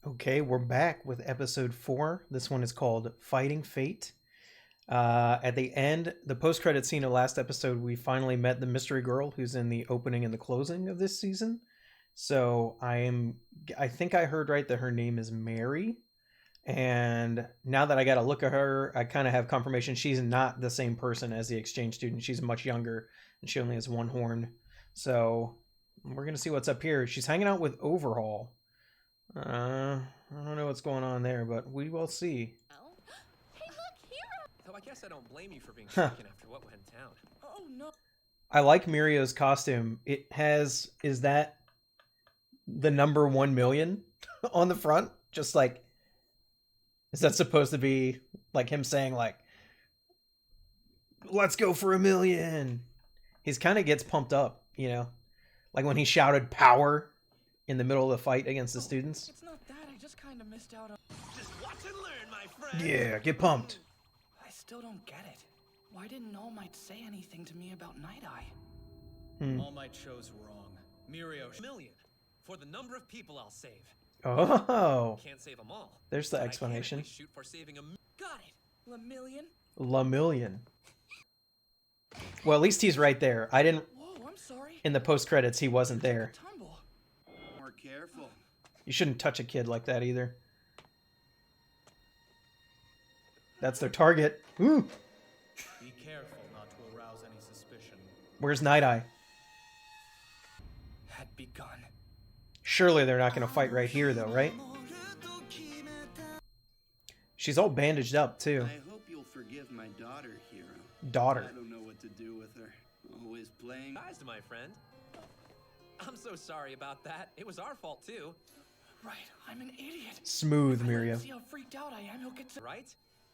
Okay, we're back with episode 4. This one is called Fighting Fate. At the end, the post-credit scene of last episode, we finally met the mystery girl who's in the opening and the closing of this season. So I think I heard right that her name is Mary. And now that I got to look at her, I kind of have confirmation she's not the same person as the exchange student. She's much younger and she only has one horn. So we're going to see what's up here. She's hanging out with Overhaul. I don't know what's going on there, but we will see. Hey, look, hero! So I guess I don't blame you for being Huh. shaken after what went down. Oh, no. I like Mirio's costume. Is that the number 1 million on the front? Just like, is that supposed to be like him saying like, let's go for 1 million? He's kind of gets pumped up, you know? Like when he shouted power in the middle of the fight against the students. It's not that. I just kind of missed out on... Just watch and learn, my friend! Yeah, get pumped. I still don't get it. Why didn't All Might say anything to me about Night Eye? All Might chose wrong. Mirio. Million. For the number of people I'll save. Oh, Can't save them all. there's the But I can explanation. at least shoot for saving Got it. Lemillion? La million. Well, at least he's right there. I didn't, Whoa, I'm sorry. in the post credits, he wasn't there. Tumble. More careful. You shouldn't touch a kid like that either. That's their target. Ooh, Be careful not to arouse any suspicion. where's Night Eye? Had begun. Surely they're not going to fight right here, though, right? She's all bandaged up, too. I hope you'll forgive my daughter, Hero. Daughter. I don't know what to do with her. Always playing. Guys, my friend. I'm so sorry about that. It was our fault, too. Right, I'm an idiot. Smooth, If I let him Mirio. see how freaked out I am, he'll get to... Right?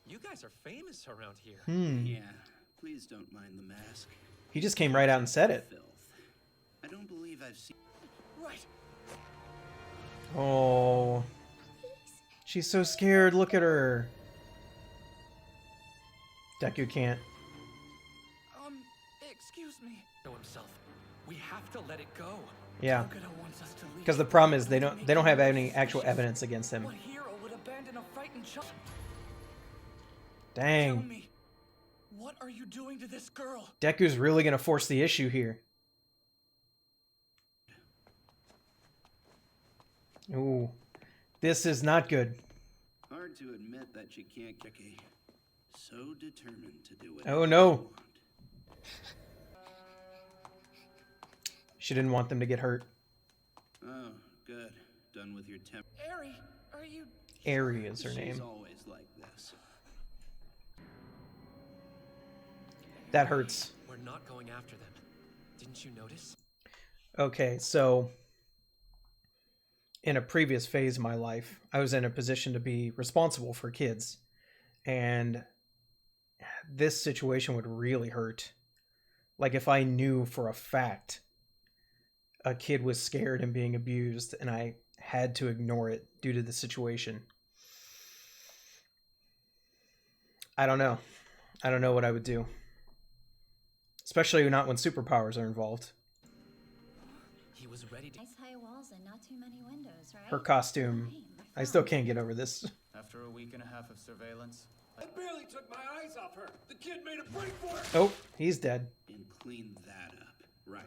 You guys are famous around here. Yeah, please don't mind the mask. He just came right out and said it. Filth. I don't believe I've seen. Right. Oh. She's so scared. Look at her. Deku can't. Excuse me. Know himself. We have to let it go. Yeah. Tokuda wants us to leave. Because the problem is they don't have any actual evidence against him. What hero would abandon a frightened child? Tell Dang. me, what are you doing to this girl? Deku's really going to force the issue here. Ooh. This is not good. Hard to admit that you can't get so determined to do it. Oh, no. She didn't want them to get hurt. Oh, good. Done with your temp. Eri, are you... Aerie is her She's name. always like this. That hurts. We're not going after them. Didn't you notice? Okay, so in a previous phase of my life, I was in a position to be responsible for kids. And this situation would really hurt. Like if I knew for a fact a kid was scared and being abused and I had to ignore it due to the situation. I don't know. I don't know what I would do. Especially not when superpowers are involved. He was ready to... Nice high walls and not too many windows, right? Her costume. I still can't get over this. After a week and a half of surveillance, I barely took my eyes off her. The kid made a break for it. Oh, he's dead. And clean that up. Right.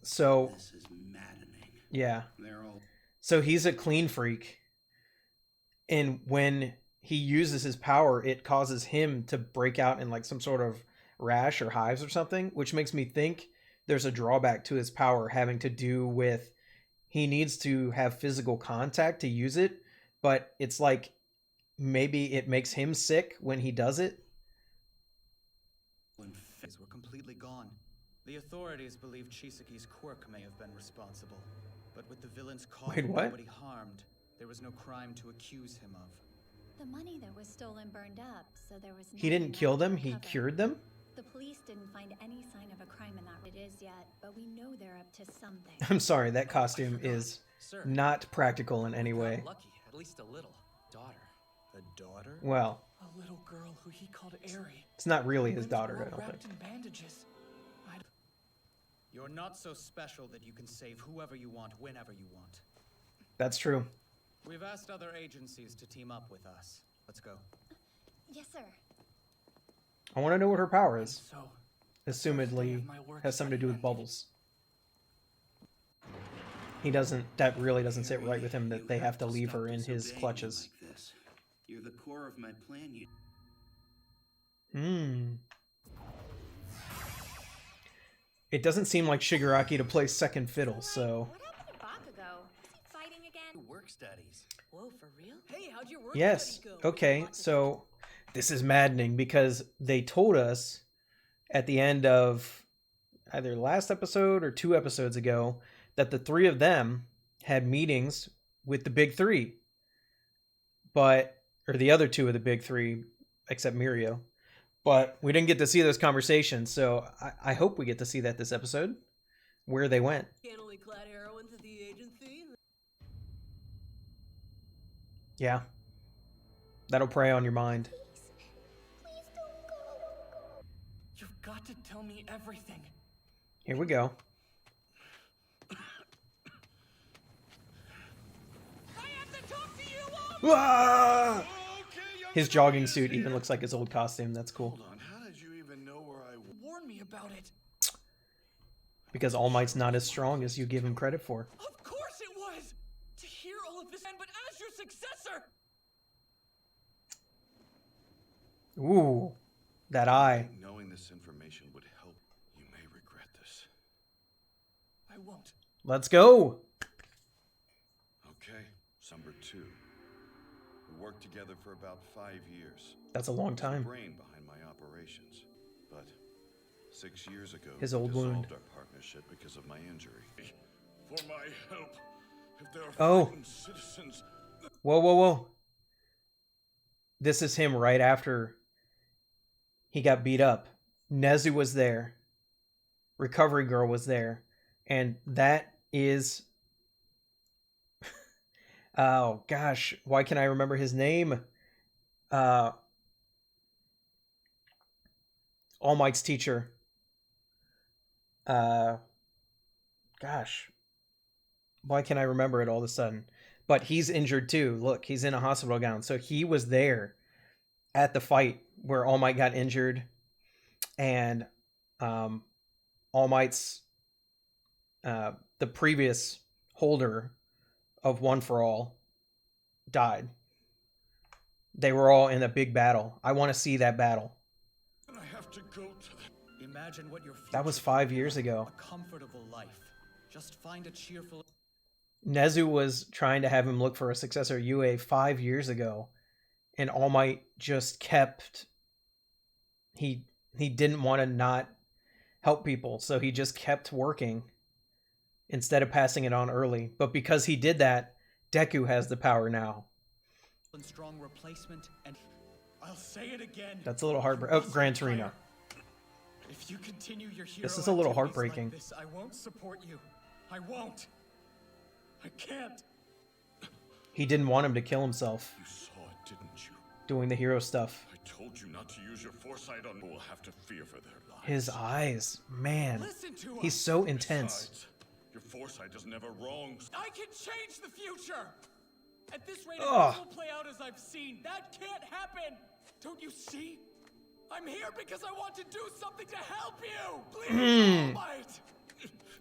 So, This is maddening. yeah. They're all. So he's a clean freak. And when he uses his power, it causes him to break out in like some sort of rash or hives or something, which makes me think there's a drawback to his power having to do with he needs to have physical contact to use it, but it's like maybe it makes him sick when he does it. when were completely gone. The authorities believe Chisaki's quirk may have been responsible, but with the villain's cause Wait, what? nobody harmed, there was no crime to accuse him of. The money that was stolen burned up, so there was He didn't nothing kill left to them, he recover. cured them? The police didn't find any sign of a crime in that it is yet, but we know they're up to something. I'm sorry, that costume is Sir, not practical in any got way. lucky, at least a little. Daughter. A daughter? Well, A little girl who he called Eri. it's not really his Limbs were daughter, all I don't wrapped think. in bandages. You're not so special that you can save whoever you want, whenever you want. That's true. We've asked other agencies to team up with us. Let's go. Yes, sir. I want to know what her power is. So, the first day Assumedly of my work has something to do with study bubbles. He doesn't, that really doesn't sit right with him that You they have to leave stop her in his disobeying me clutches. like this. You're the core of my plan. You It doesn't seem like Shigaraki to play second fiddle, so... What happened to Bakugo? Is he fighting again? Work studies. Whoa, for real? Hey, how'd your work Yes, study go? okay, so this is maddening because they told us at the end of either last episode or 2 episodes ago that the 3 of them had meetings with the big 3. But, or the other 2 of the big 3, except Mirio. But we didn't get to see those conversations, so I hope we get to see that this episode, where they went. Scantily clad heroines at the agency. Yeah. That'll prey on your mind. Please don't go. You've got to tell me everything. Here we go. I have to talk to you. Ah! His jogging suit even looks like his old costume. That's cool. Hold on, how did you even know where I was? Warn me about it. Because All Might's not as strong as you give him credit for. Of course it was. To hear all of this, but as your successor. Ooh, that eye. Knowing this information would help. You may regret this. I won't. Let's go. Okay, number 2. We worked together for about 5 years. That's a long The time. brain behind my operations. But 6 years ago, His we old dissolved wound. our partnership because of my injury. For my help. If there are Oh. frightened citizens, Whoa, whoa, whoa. This is him right after he got beat up. Nezu was there. Recovery Girl was there. And that is... oh, gosh. Why can't I remember his name? All Might's teacher. Gosh. Why can't I remember it all of a sudden? But he's injured too. Look, he's in a hospital gown. So he was there at the fight where All Might got injured. And All Might's... the previous holder of One for All died. They were all in a big battle. I want to see that battle. I have to go to the... Imagine what your future That was 5 years ago. A comfortable life. Just find a cheerful... Nezu was trying to have him look for a successor Yue 5 years ago, and All Might just kept... He didn't want to not help people, so he just kept working instead of passing it on early. But because he did that, Deku has the power now. and strong replacement, and I'll say it again. That's a little heartbreaking. Oh, Gran Torino. If you continue your hero This is a little activities heartbreaking. Like this, I won't support you. I won't. I can't. He didn't want him to kill himself You saw it, didn't you? doing the hero stuff. I told you not to use your foresight on who will have to fear for their lives. His eyes, man. Listen to him. He's so intense. Besides, your foresight is never wrong. I can change the future. At this rate, Ugh. if this will play out as I've seen, that can't happen. Don't you see? I'm here because I want to do something to help you. Please, All Might.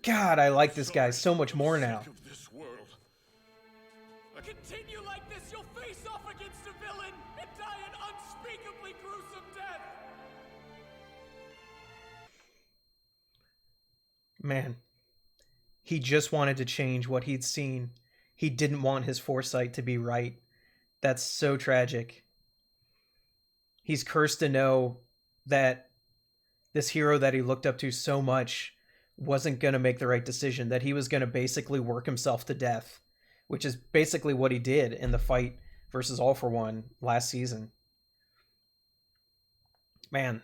God, I like this guy so much more now. Sick of this world. Continue like this, you'll face off against a villain and die an unspeakably gruesome death. Man, he just wanted to change what he'd seen. He didn't want his foresight to be right. That's so tragic. He's cursed to know that this hero that he looked up to so much wasn't going to make the right decision, that he was going to basically work himself to death, which is basically what he did in the fight versus All For One last season. Man,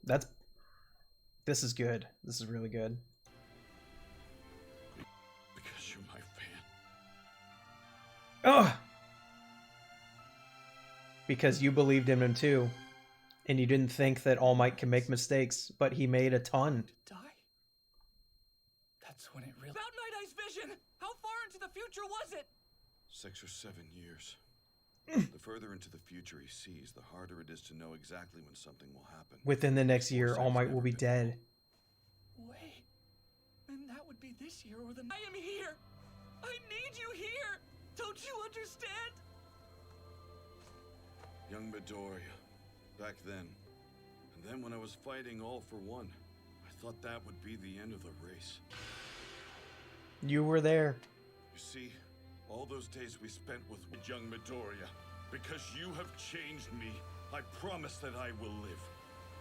this is good. This is really good. Because you're my fan. Ugh! Because you believed in him too, and you didn't think that All Might can make mistakes, but he made a ton. Die? That's when it really... About Night Eye's vision! How far into the future was it? 6 or 7 years. The further into the future he sees, the harder it is to know exactly when something will happen. Within the next year, Foresight's All Might never will be difficult. dead. Wait. Then that would be this year or the. I am here! I need you here! Don't you understand? Young Midoriya, back then. And then when I was fighting All for One, I thought that would be the end of the race. You were there. You see, all those days we spent with young Midoriya, because you have changed me, I promise that I will live.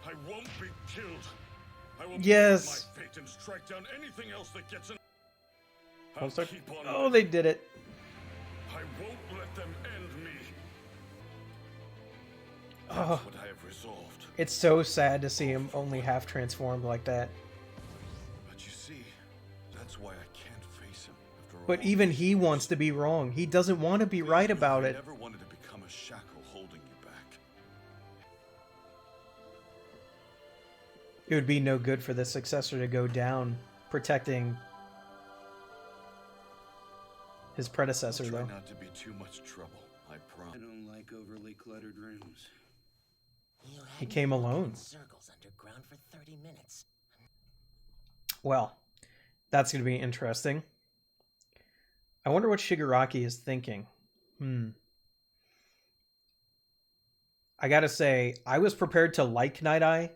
I won't be killed. I will Yes. my fate and strike down anything else that gets in. I'll I'll start- keep on Oh, living. they did it. I won't let them end me. That's Oh, what I have resolved. it's so sad to see him only half transformed like that. But you see, that's why I can't face him. After But all even these he years. wants to be wrong. He doesn't want to be right about I it. never wanted to become a shackle holding you back. It would be no good for the successor to go down protecting his predecessor, I'll try though. not to be too much trouble, I I promise. don't like overly cluttered rooms. He came alone. In circles underground for 30 minutes. Well, that's going to be interesting. I wonder what Shigaraki is thinking. I gotta say, I was prepared to like Night Eye.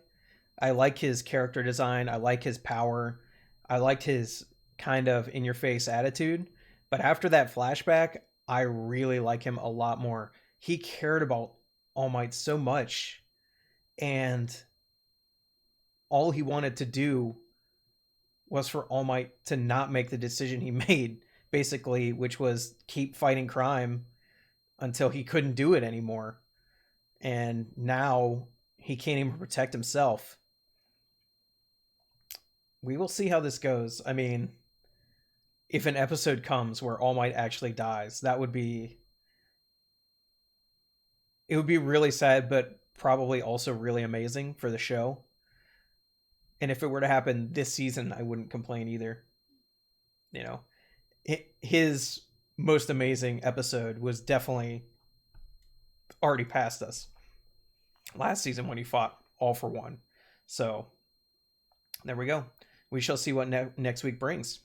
I like his character design. I like his power. I liked his kind of in-your-face attitude. But after that flashback, I really like him a lot more. He cared about All Might so much. And all he wanted to do was for All Might to not make the decision he made, basically, which was keep fighting crime until he couldn't do it anymore. And now he can't even protect himself. We will see how this goes. I mean, if an episode comes where All Might actually dies, that would be... It would be really sad, but probably also really amazing for the show. And if it were to happen this season, I wouldn't complain either. You know, his most amazing episode was definitely already past us last season when he fought All for One. So there we go. We shall see what next week brings.